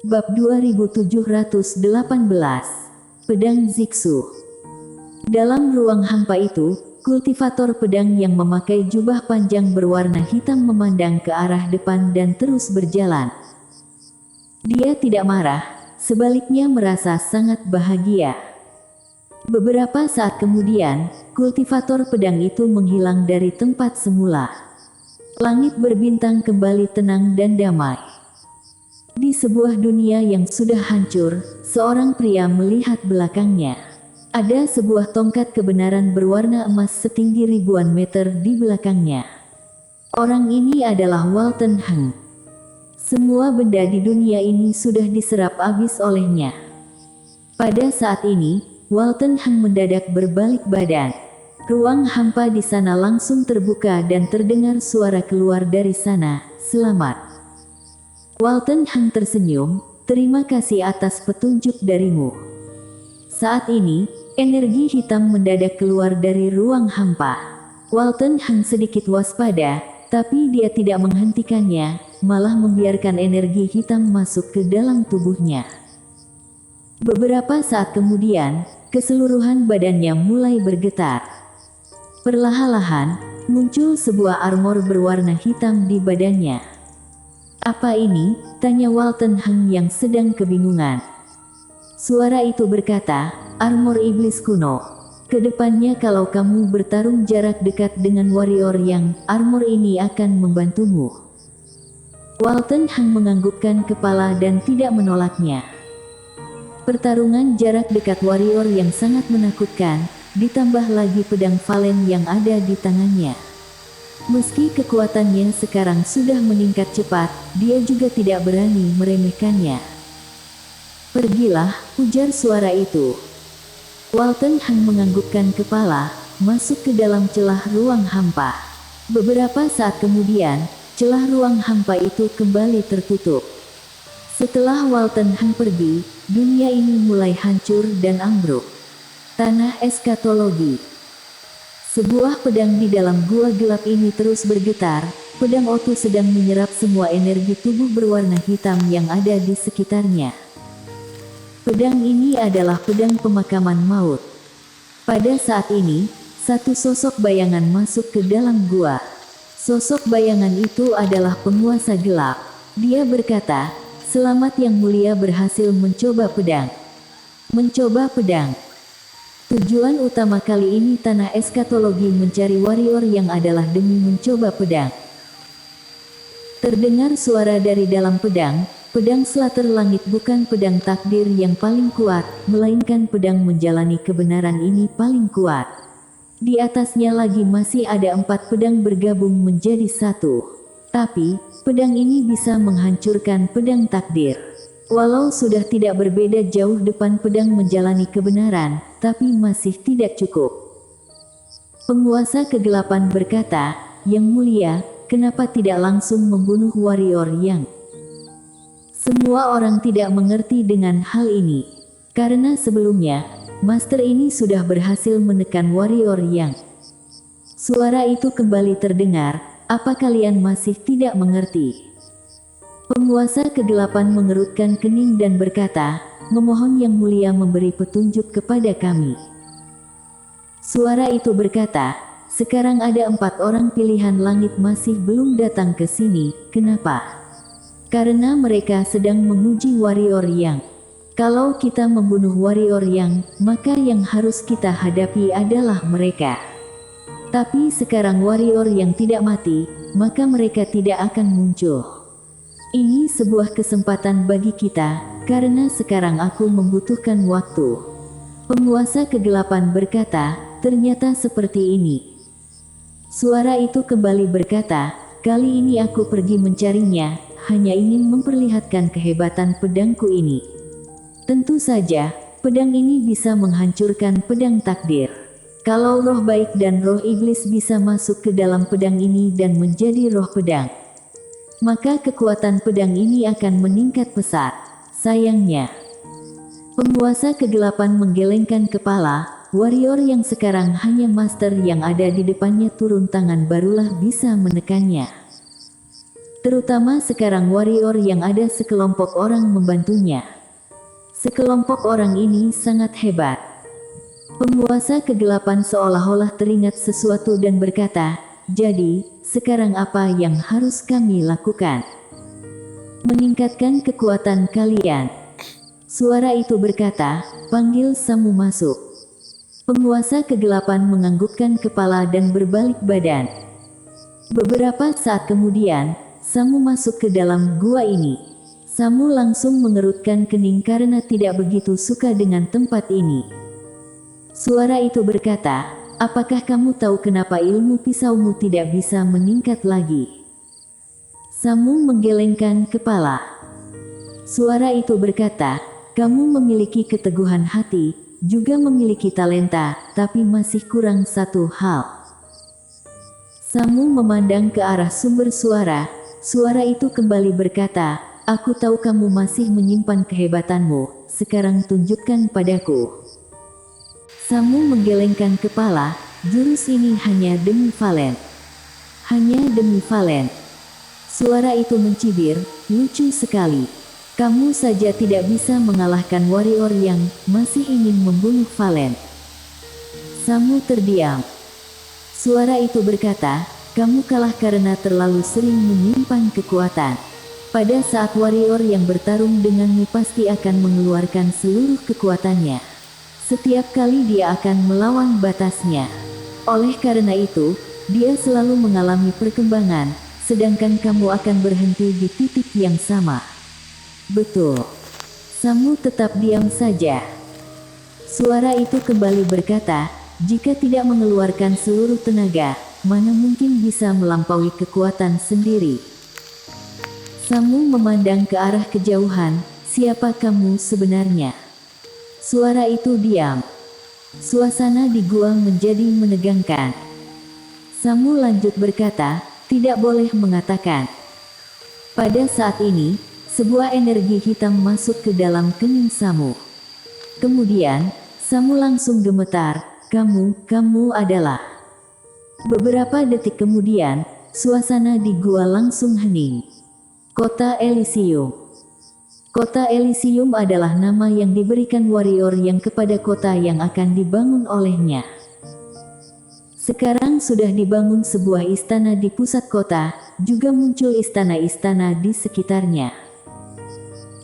Bab 2718, Pedang Ziksu. Dalam ruang hampa itu, kultivator pedang yang memakai jubah panjang berwarna hitam memandang ke arah depan dan terus berjalan. Dia tidak marah, sebaliknya merasa sangat bahagia. Beberapa saat kemudian, kultivator pedang itu menghilang dari tempat semula. Langit berbintang kembali tenang dan damai. Di sebuah dunia yang sudah hancur, seorang pria melihat belakangnya. Ada sebuah tongkat kebenaran berwarna emas setinggi ribuan meter di belakangnya. Orang ini adalah Walton Heng. Semua benda di dunia ini sudah diserap habis olehnya. Pada saat ini, Walton Heng mendadak berbalik badan. Ruang hampa di sana langsung terbuka dan terdengar suara keluar dari sana, "Selamat." Walton Heng tersenyum, "Terima kasih atas petunjuk darimu." Saat ini, energi hitam mendadak keluar dari ruang hampa. Walton Heng sedikit waspada, tapi dia tidak menghentikannya, malah membiarkan energi hitam masuk ke dalam tubuhnya. Beberapa saat kemudian, keseluruhan badannya mulai bergetar. Perlahan-lahan, muncul sebuah armor berwarna hitam di badannya. "Apa ini?" tanya Walton Heng yang sedang kebingungan. Suara itu berkata, "Armor iblis kuno. Kedepannya kalau kamu bertarung jarak dekat dengan warrior yang, armor ini akan membantumu." Walton Heng menganggukkan kepala dan tidak menolaknya. Pertarungan jarak dekat warrior yang sangat menakutkan, ditambah lagi pedang Valen yang ada di tangannya. Meski kekuatannya sekarang sudah meningkat cepat, dia juga tidak berani meremehkannya. "Pergilah," ujar suara itu. Walton Heng menganggukkan kepala, masuk ke dalam celah ruang hampa. Beberapa saat kemudian, celah ruang hampa itu kembali tertutup. Setelah Walton Heng pergi, dunia ini mulai hancur dan ambruk. Tanah eskatologi. Sebuah pedang di dalam gua gelap ini terus bergetar. Pedang Otu sedang menyerap semua energi tubuh berwarna hitam yang ada di sekitarnya. Pedang ini adalah pedang pemakaman maut. Pada saat ini, satu sosok bayangan masuk ke dalam gua. Sosok bayangan itu adalah penguasa gelap. Dia berkata, "Selamat yang mulia berhasil mencoba pedang." Mencoba pedang. Tujuan utama kali ini tanah eskatologi mencari warrior yang adalah demi mencoba pedang. Terdengar suara dari dalam pedang. Pedang Slater Langit bukan pedang takdir yang paling kuat, melainkan pedang menjalani kebenaran ini paling kuat. Di atasnya lagi masih ada 4 pedang bergabung menjadi satu. Tapi, pedang ini bisa menghancurkan pedang takdir. Walau sudah tidak berbeda jauh depan pedang menjalani kebenaran, tapi masih tidak cukup. Penguasa kegelapan berkata, "Yang mulia, kenapa tidak langsung membunuh warrior yang..." Semua orang tidak mengerti dengan hal ini. Karena sebelumnya, master ini sudah berhasil menekan warrior yang... Suara itu kembali terdengar, "Apa kalian masih tidak mengerti?" Penguasa kegelapan mengerutkan kening dan berkata, "Memohon yang mulia memberi petunjuk kepada kami." Suara itu berkata, "Sekarang ada 4 orang pilihan langit masih belum datang ke sini, kenapa? Karena mereka sedang menguji warrior yang. Kalau kita membunuh warrior yang, maka yang harus kita hadapi adalah mereka. Tapi sekarang warrior yang tidak mati, maka mereka tidak akan muncul. Ini sebuah kesempatan bagi kita, karena sekarang aku membutuhkan waktu." Penguasa kegelapan berkata, "Ternyata seperti ini." Suara itu kembali berkata, "Kali ini aku pergi mencarinya, hanya ingin memperlihatkan kehebatan pedangku ini. Tentu saja, pedang ini bisa menghancurkan pedang takdir. Kalau roh baik dan roh iblis bisa masuk ke dalam pedang ini dan menjadi roh pedang, maka kekuatan pedang ini akan meningkat pesat. Sayangnya..." Penguasa kegelapan menggelengkan kepala. Warrior yang sekarang hanya master yang ada di depannya turun tangan barulah bisa menekannya. Terutama sekarang warrior yang ada sekelompok orang membantunya. Sekelompok orang ini sangat hebat. Penguasa kegelapan seolah-olah teringat sesuatu dan berkata, "Jadi, sekarang apa yang harus kami lakukan?" "Meningkatkan kekuatan kalian." Suara itu berkata, "Panggil Samu masuk." Penguasa kegelapan menganggukkan kepala dan berbalik badan. Beberapa saat kemudian, Samu masuk ke dalam gua ini. Samu langsung mengerutkan kening karena tidak begitu suka dengan tempat ini. Suara itu berkata, "Apakah kamu tahu kenapa ilmu pisaumu tidak bisa meningkat lagi?" Samu menggelengkan kepala. Suara itu berkata, "Kamu memiliki keteguhan hati, juga memiliki talenta, tapi masih kurang satu hal." Samu memandang ke arah sumber suara. Suara itu kembali berkata, "Aku tahu kamu masih menyimpan kehebatanmu, sekarang tunjukkan padaku." Samu menggelengkan kepala, "Jurus ini hanya demi Valen. Hanya demi Valen." Suara itu mencibir, "Lucu sekali. Kamu saja tidak bisa mengalahkan warrior yang masih ingin membunuh Valen." Samu terdiam. Suara itu berkata, "Kamu kalah karena terlalu sering menyimpan kekuatan. Pada saat warrior yang bertarung denganmu pasti akan mengeluarkan seluruh kekuatannya. Setiap kali dia akan melawan batasnya. Oleh karena itu, dia selalu mengalami perkembangan, sedangkan kamu akan berhenti di titik yang sama." "Betul." Samu tetap diam saja. Suara itu kembali berkata, "Jika tidak mengeluarkan seluruh tenaga, mana mungkin bisa melampaui kekuatan sendiri?" Samu memandang ke arah kejauhan, "Siapa kamu sebenarnya?" Suara itu diam. Suasana di gua menjadi menegangkan. Samu lanjut berkata, "Tidak boleh mengatakan." Pada saat ini, sebuah energi hitam masuk ke dalam kening Samu. Kemudian, Samu langsung gemetar, Kamu adalah..." Beberapa detik kemudian, suasana di gua langsung hening. Kota Elysium. Kota Elysium adalah nama yang diberikan warrior yang kepada kota yang akan dibangun olehnya. Sekarang sudah dibangun sebuah istana di pusat kota, juga muncul istana-istana di sekitarnya.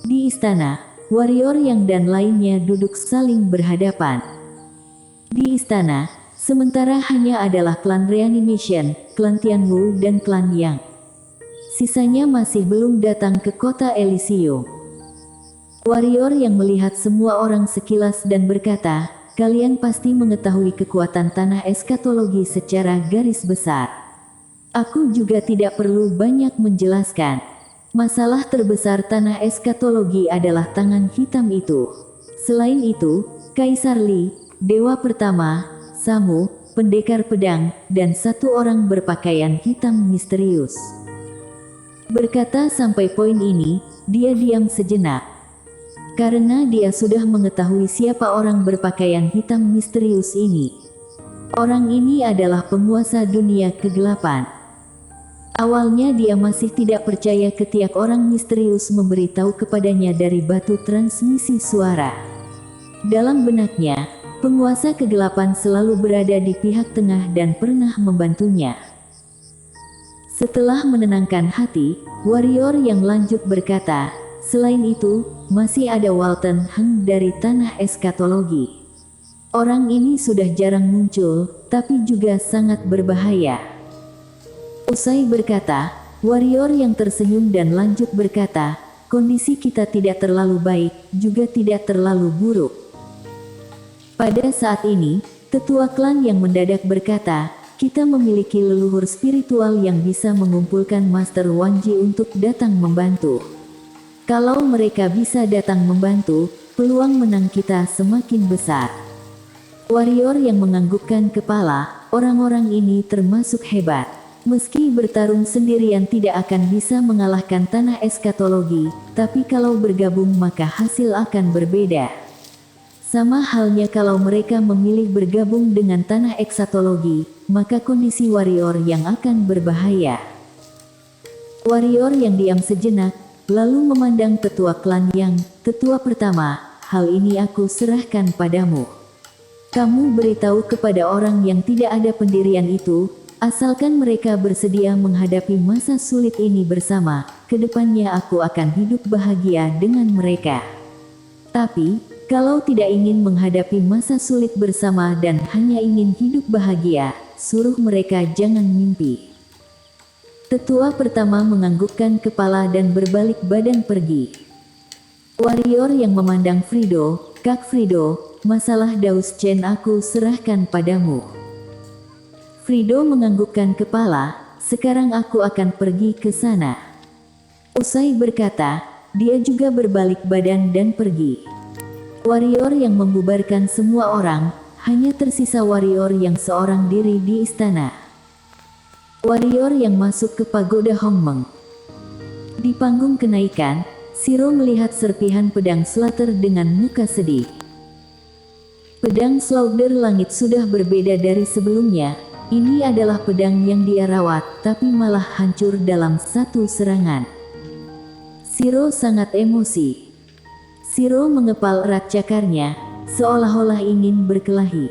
Di istana, warrior yang dan lainnya duduk saling berhadapan. Di istana, sementara hanya adalah klan Reanimation, klan Tianwu dan klan Yang. Sisanya masih belum datang ke kota Elysium. Warrior yang melihat semua orang sekilas dan berkata, "Kalian pasti mengetahui kekuatan tanah eskatologi secara garis besar. Aku juga tidak perlu banyak menjelaskan. Masalah terbesar tanah eskatologi adalah tangan hitam itu. Selain itu, Kaisar Li, Dewa Pertama, Samu, Pendekar Pedang, dan satu orang berpakaian hitam misterius." Berkata sampai poin ini, dia diam sejenak. Karena dia sudah mengetahui siapa orang berpakaian hitam misterius ini. Orang ini adalah penguasa dunia kegelapan. Awalnya dia masih tidak percaya ketika orang misterius memberitahu kepadanya dari batu transmisi suara. Dalam benaknya, penguasa kegelapan selalu berada di pihak tengah dan pernah membantunya. Setelah menenangkan hati, warrior yang lanjut berkata, "Selain itu, masih ada Walton Heng dari tanah eskatologi. Orang ini sudah jarang muncul, tapi juga sangat berbahaya." Usai berkata, warrior yang tersenyum dan lanjut berkata, "Kondisi kita tidak terlalu baik, juga tidak terlalu buruk." Pada saat ini, tetua klan yang mendadak berkata, "Kita memiliki leluhur spiritual yang bisa mengumpulkan Master Wanji untuk datang membantu. Kalau mereka bisa datang membantu, peluang menang kita semakin besar." Warrior yang menganggukkan kepala, orang-orang ini termasuk hebat. Meski bertarung sendirian tidak akan bisa mengalahkan tanah eskatologi, tapi kalau bergabung maka hasil akan berbeda. Sama halnya kalau mereka memilih bergabung dengan tanah eksatologi, maka kondisi warrior yang akan berbahaya. Warrior yang diam sejenak, lalu memandang tetua klan Yang. Tetua pertama, hal ini aku serahkan padamu. Kamu beritahu kepada orang yang tidak ada pendirian itu, asalkan mereka bersedia menghadapi masa sulit ini bersama, kedepannya aku akan hidup bahagia dengan mereka. Tapi, kalau tidak ingin menghadapi masa sulit bersama dan hanya ingin hidup bahagia, suruh mereka jangan mimpi. Tetua pertama menganggukkan kepala dan berbalik badan pergi. Warrior yang memandang Frido, Kak Frido, masalah Daus Chen aku serahkan padamu. Frido menganggukkan kepala, sekarang aku akan pergi ke sana. Usai berkata, dia juga berbalik badan dan pergi. Warrior yang membubarkan semua orang, hanya tersisa warrior yang seorang diri di istana. Warrior yang masuk ke pagoda Hongmeng. Di panggung kenaikan, Shiro melihat serpihan pedang Slater dengan muka sedih. Pedang Slaughter Langit sudah berbeda dari sebelumnya. Ini adalah pedang yang dia rawat, tapi malah hancur dalam satu serangan. Shiro sangat emosi. Shiro mengepal erat cakarnya, seolah-olah ingin berkelahi.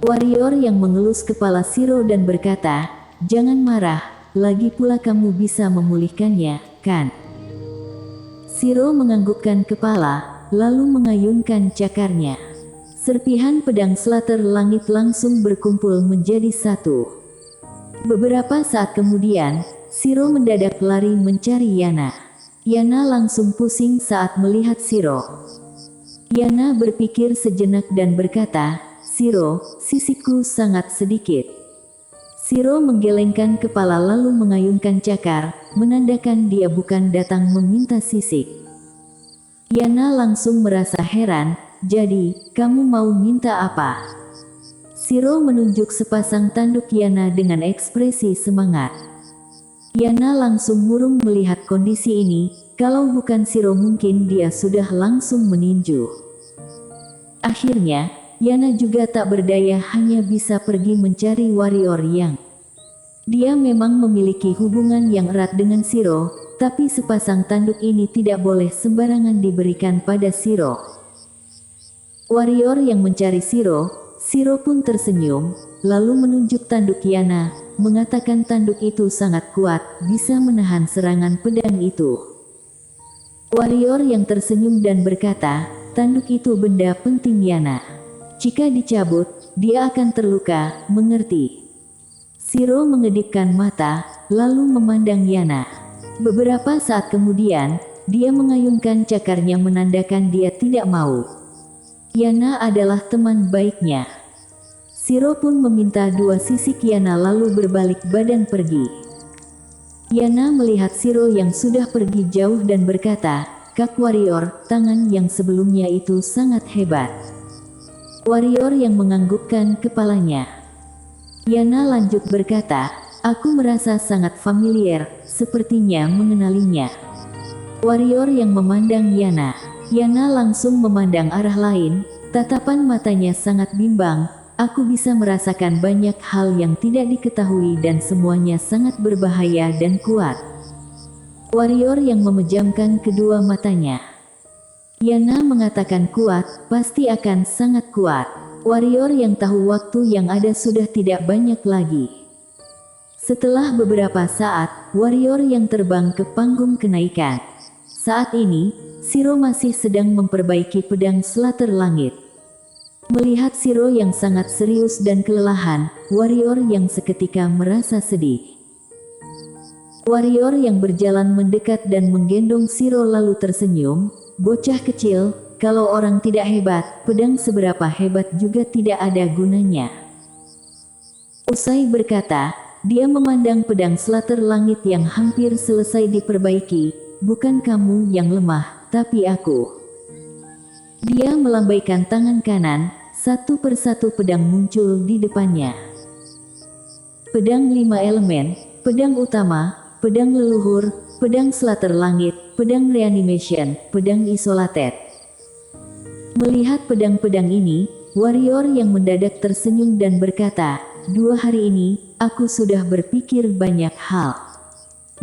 Warrior yang mengelus kepala Shiro dan berkata, "Jangan marah, lagi pula kamu bisa memulihkannya, kan?" Shiro menganggukkan kepala, lalu mengayunkan cakarnya. Serpihan pedang Slater Langit langsung berkumpul menjadi satu. Beberapa saat kemudian, Shiro mendadak lari mencari Yana. Yana langsung pusing saat melihat Shiro. Yana berpikir sejenak dan berkata, "Shiro, sisiku sangat sedikit." Shiro menggelengkan kepala lalu mengayunkan cakar, menandakan dia bukan datang meminta sisik. Yana langsung merasa heran, "Jadi, kamu mau minta apa?" Shiro menunjuk sepasang tanduk Yana dengan ekspresi semangat. Yana langsung murung melihat kondisi ini, kalau bukan Shiro mungkin dia sudah langsung meninju. Akhirnya, Yana juga tak berdaya hanya bisa pergi mencari warrior yang. Dia memang memiliki hubungan yang erat dengan Shiro, tapi sepasang tanduk ini tidak boleh sembarangan diberikan pada Shiro. Warrior yang mencari Shiro, Shiro pun tersenyum, lalu menunjuk tanduk Yana, mengatakan tanduk itu sangat kuat, bisa menahan serangan pedang itu. Warrior yang tersenyum dan berkata, "Tanduk itu benda penting Yana. Jika dicabut, dia akan terluka, mengerti?" Shiro mengedipkan mata, lalu memandang Yana. Beberapa saat kemudian, dia mengayunkan cakarnya menandakan dia tidak mau. Yana adalah teman baiknya. Shiro pun meminta dua sisik Yana lalu berbalik badan pergi. Yana melihat Shiro yang sudah pergi jauh dan berkata, "Kak Warrior, tangan yang sebelumnya itu sangat hebat." Warrior yang menganggukkan kepalanya. Yana lanjut berkata, "Aku merasa sangat familiar, sepertinya mengenalinya." Warrior yang memandang Yana. Yana langsung memandang arah lain, tatapan matanya sangat bimbang. "Aku bisa merasakan banyak hal yang tidak diketahui dan semuanya sangat berbahaya dan kuat." Warrior yang memejamkan kedua matanya. Yana mengatakan kuat, pasti akan sangat kuat. Warrior yang tahu waktu yang ada sudah tidak banyak lagi. Setelah beberapa saat, warrior yang terbang ke panggung kenaikan. Saat ini, Shiro masih sedang memperbaiki pedang Slater Langit. Melihat Shiro yang sangat serius dan kelelahan, warrior yang seketika merasa sedih. Warrior yang berjalan mendekat dan menggendong Shiro lalu tersenyum, "Bocah kecil, kalau orang tidak hebat, pedang seberapa hebat juga tidak ada gunanya." Usai berkata, dia memandang pedang Slater Langit yang hampir selesai diperbaiki, "Bukan kamu yang lemah, tapi aku." Dia melambaikan tangan kanan, satu persatu pedang muncul di depannya. Pedang 5 elemen, pedang utama, pedang leluhur, pedang Slater Langit, pedang reanimation, pedang isolated. Melihat pedang-pedang ini, warrior yang mendadak tersenyum dan berkata, 2 hari ini, aku sudah berpikir banyak hal.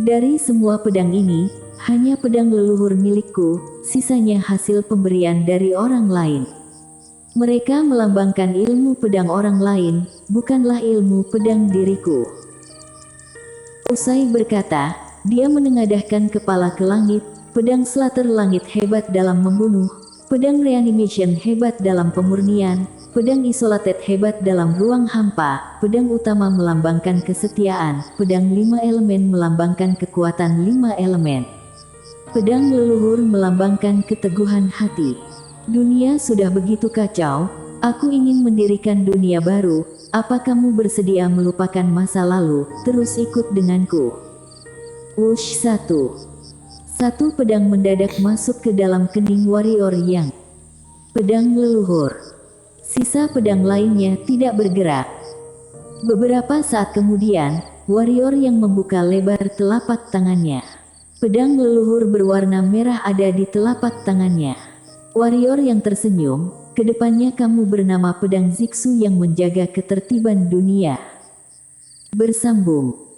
Dari semua pedang ini, hanya pedang leluhur milikku, sisanya hasil pemberian dari orang lain. Mereka melambangkan ilmu pedang orang lain, bukanlah ilmu pedang diriku. Usai berkata, dia menengadahkan kepala ke langit, pedang Slater langit hebat dalam membunuh, pedang reanimation hebat dalam pemurnian, pedang isolated hebat dalam ruang hampa, pedang utama melambangkan kesetiaan, pedang 5 elemen melambangkan kekuatan 5 elemen. Pedang leluhur melambangkan keteguhan hati. Dunia sudah begitu kacau, aku ingin mendirikan dunia baru, apa kamu bersedia melupakan masa lalu, terus ikut denganku. Wush 1. Satu pedang mendadak masuk ke dalam kening warrior yang pedang leluhur. Sisa pedang lainnya tidak bergerak. Beberapa saat kemudian, warrior yang membuka lebar telapak tangannya. Pedang leluhur berwarna merah ada di telapak tangannya. Warrior yang tersenyum, kedepannya kamu bernama pedang Ziksu yang menjaga ketertiban dunia. Bersambung.